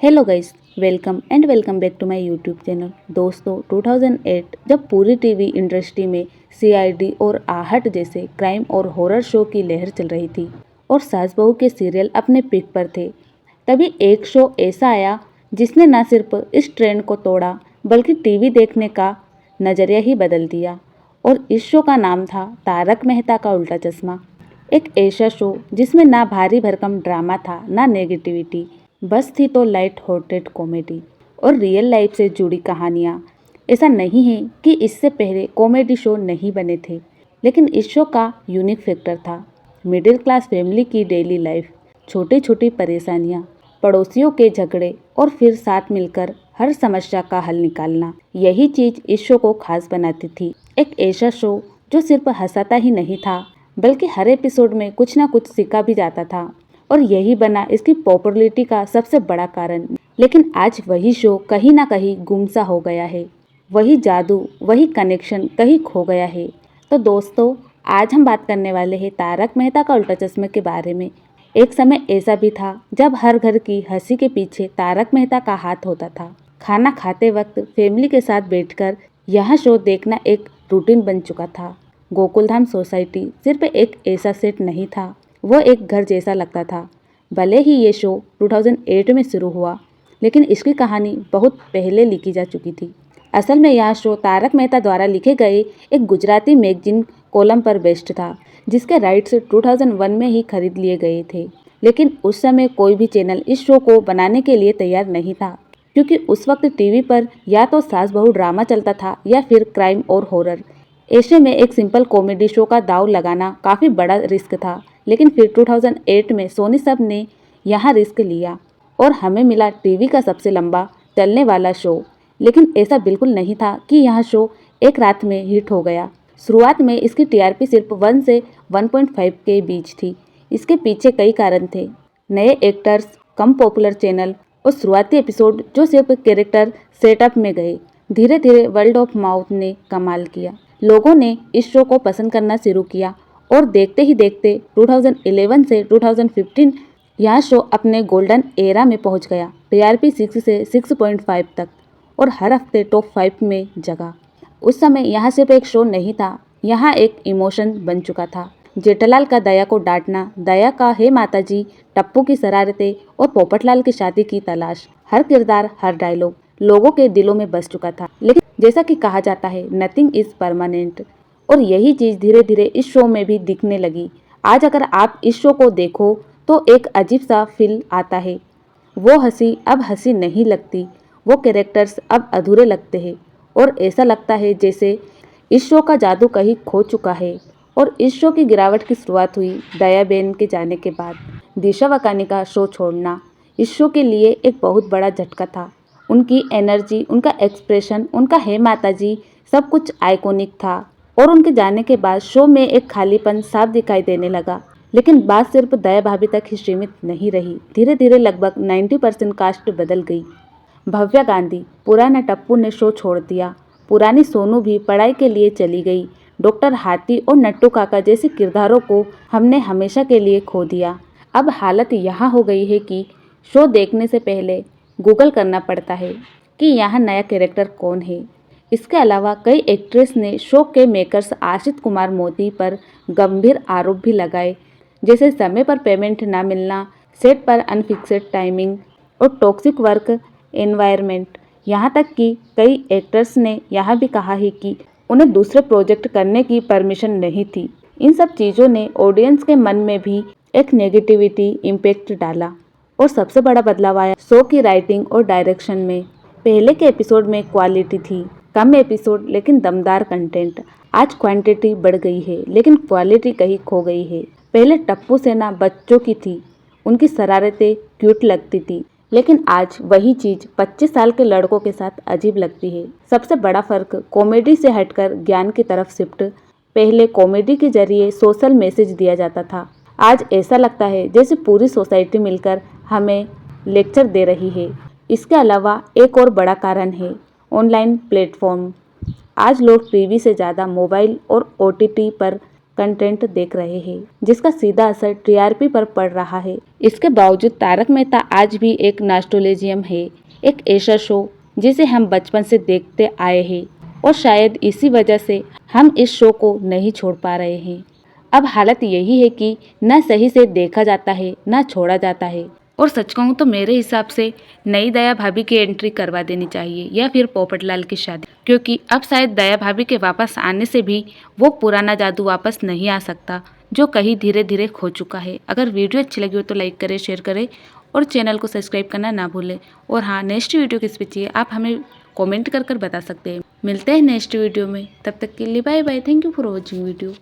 Hello guys, welcome back to my YouTube channel. दोस्तों 2008 जब पूरी टीवी इंडस्ट्री में सीआईडी और आहट जैसे क्राइम और हॉरर शो की लहर चल रही थी और सास बहू के सीरियल अपने पीक पर थे, तभी एक शो ऐसा आया जिसने न सिर्फ इस ट्रेंड को तोड़ा बल्कि टीवी देखने का नज़रिया ही बदल दिया। और इस शो का नाम था तारक मेहता का उल्टा चश्मा। एक ऐसा शो जिसमें ना भारी भरकम ड्रामा था, ना नेगेटिविटी, बस थी तो लाइट हार्टेड कॉमेडी और रियल लाइफ से जुड़ी कहानियाँ। ऐसा नहीं है कि इससे पहले कॉमेडी शो नहीं बने थे, लेकिन इस शो का यूनिक फैक्टर था मिडिल क्लास फैमिली की डेली लाइफ, छोटी छोटी परेशानियाँ, पड़ोसियों के झगड़े और फिर साथ मिलकर हर समस्या का हल निकालना। यही चीज़ इस शो को खास बनाती थी। एक ऐसा शो जो सिर्फ हंसाता ही नहीं था बल्कि हर एपिसोड में कुछ ना कुछ सीखा भी जाता था और यही बना इसकी पॉपुलैरिटी का सबसे बड़ा कारण। लेकिन आज वही शो कहीं ना कहीं गुमसा हो गया है, वही जादू, वही कनेक्शन कहीं खो गया है। तो दोस्तों, आज हम बात करने वाले हैं तारक मेहता का उल्टा चश्मा के बारे में। एक समय ऐसा भी था जब हर घर की हंसी के पीछे तारक मेहता का हाथ होता था। खाना खाते वक्त फैमिली के साथ बैठकर यह शो देखना एक रूटीन बन चुका था। गोकुलधाम सोसाइटी सिर्फ एक ऐसा सेट नहीं था, वो एक घर जैसा लगता था। भले ही ये शो 2008 में शुरू हुआ, लेकिन इसकी कहानी बहुत पहले लिखी जा चुकी थी। असल में यह शो तारक मेहता द्वारा लिखे गए एक गुजराती मैगजीन कॉलम पर बेस्ड था, जिसके राइट्स 2001 में ही खरीद लिए गए थे। लेकिन उस समय कोई भी चैनल इस शो को बनाने के लिए तैयार नहीं था, क्योंकि उस वक्त टीवी पर या तो सास बहू ड्रामा चलता था या फिर क्राइम और हॉरर। ऐसे में एक सिंपल कॉमेडी शो का दाव लगाना काफ़ी बड़ा रिस्क था। लेकिन फिर 2008 में सोनी सब ने यहाँ रिस्क लिया और हमें मिला टीवी का सबसे लंबा चलने वाला शो। लेकिन ऐसा बिल्कुल नहीं था कि यह शो एक रात में हिट हो गया। शुरुआत में इसकी टीआरपी सिर्फ 1 से 1.5 के बीच थी। इसके पीछे कई कारण थे, नए एक्टर्स, कम पॉपुलर चैनल और शुरुआती एपिसोड जो सिर्फ कैरेक्टर सेटअप में गए। धीरे धीरे वर्ल्ड ऑफ माउथ ने कमाल किया। लोगों ने इस शो को पसंद करना शुरू किया और देखते ही देखते 2011 से 2015 यह शो अपने गोल्डन एरा में पहुंच गया। टीआरपी 6 से 6.5 तक और हर हफ्ते टॉप 5 में जगह। उस समय यहाँ सिर्फ एक शो नहीं था, यहाँ एक इमोशन बन चुका था। जेठालाल का दया को डांटना, दया का हे माताजी, टप्पू की शरारतें और पोपटलाल की शादी की तलाश। हर किरदार, हर डायलॉग लोगों के दिलों में बस चुका था। लेकिन जैसा कि कहा जाता है, नथिंग इज परमानेंट, और यही चीज़ धीरे धीरे इस शो में भी दिखने लगी। आज अगर आप इस शो को देखो तो एक अजीब सा फील आता है। वो हंसी अब हंसी नहीं लगती, वो कैरेक्टर्स अब अधूरे लगते हैं और ऐसा लगता है जैसे इस शो का जादू कहीं खो चुका है। और इस शो की गिरावट की शुरुआत हुई दयाबेन के जाने के बाद। दिशा वकानी का शो छोड़ना इस शो के लिए एक बहुत बड़ा झटका था। उनकी एनर्जी, उनका एक्सप्रेशन, उनका हे माताजी, सब कुछ आइकॉनिक था। और उनके जाने के बाद शो में एक खालीपन साफ दिखाई देने लगा। लेकिन बात सिर्फ दया भाभी तक ही सीमित नहीं रही। धीरे धीरे लगभग 90% कास्ट बदल गई। भव्या गांधी, पुराना टप्पू ने शो छोड़ दिया। पुरानी सोनू भी पढ़ाई के लिए चली गई। डॉक्टर हाथी और नट्टू काका जैसे किरदारों को हमने हमेशा के लिए खो दिया। अब हालत यहाँ हो गई है कि शो देखने से पहले गूगल करना पड़ता है कि यहाँ नया कैरेक्टर कौन है। इसके अलावा कई एक्ट्रेस ने शो के मेकर्स आशित कुमार मोदी पर गंभीर आरोप भी लगाए, जैसे समय पर पेमेंट न मिलना, सेट पर अनफिक्सेड टाइमिंग और टॉक्सिक वर्क एनवायरनमेंट। यहाँ तक कि कई एक्टर्स ने यह भी कहा है कि उन्हें दूसरे प्रोजेक्ट करने की परमिशन नहीं थी। इन सब चीज़ों ने ऑडियंस के मन में भी एक नेगेटिविटी इम्पैक्ट डाला। और सबसे बड़ा बदलाव आया शो की राइटिंग और डायरेक्शन में। पहले के एपिसोड में क्वालिटी थी, कम एपिसोड लेकिन दमदार कंटेंट। आज क्वांटिटी बढ़ गई है लेकिन क्वालिटी कहीं खो गई है। पहले टप्पू सेना बच्चों की थी, उनकी शरारतें क्यूट लगती थी, लेकिन आज वही चीज़ 25 साल के लड़कों के साथ अजीब लगती है। सबसे बड़ा फर्क कॉमेडी से हटकर ज्ञान की तरफ शिफ्ट। पहले कॉमेडी के जरिए सोशल मैसेज दिया जाता था, आज ऐसा लगता है जैसे पूरी सोसाइटी मिलकर हमें लेक्चर दे रही है। इसके अलावा एक और बड़ा कारण है ऑनलाइन प्लेटफॉर्म। आज लोग टीवी से ज़्यादा मोबाइल और ओटीटी पर कंटेंट देख रहे हैं, जिसका सीधा असर टीआरपी पर पड़ रहा है। इसके बावजूद तारक मेहता आज भी एक नॉस्टैल्जियम है, एक ऐसा शो जिसे हम बचपन से देखते आए हैं और शायद इसी वजह से हम इस शो को नहीं छोड़ पा रहे हैं। अब हालत यही है कि न सही से देखा जाता है न छोड़ा जाता है। और सच कहूँ तो मेरे हिसाब से नई दया भाभी की एंट्री करवा देनी चाहिए या फिर पोपटलाल की शादी, क्योंकि अब शायद दया भाभी के वापस आने से भी वो पुराना जादू वापस नहीं आ सकता जो कहीं धीरे धीरे खो चुका है। अगर वीडियो अच्छी लगी हो तो लाइक करें, शेयर करें और चैनल को सब्सक्राइब करना ना भूलें। और हाँ, नेक्स्ट वीडियो किस पे चाहिए आप हमें कमेंट कर बता सकते हैं। मिलते हैं नेक्स्ट वीडियो में, तब तक के लिए bye bye. Thank you for watching video.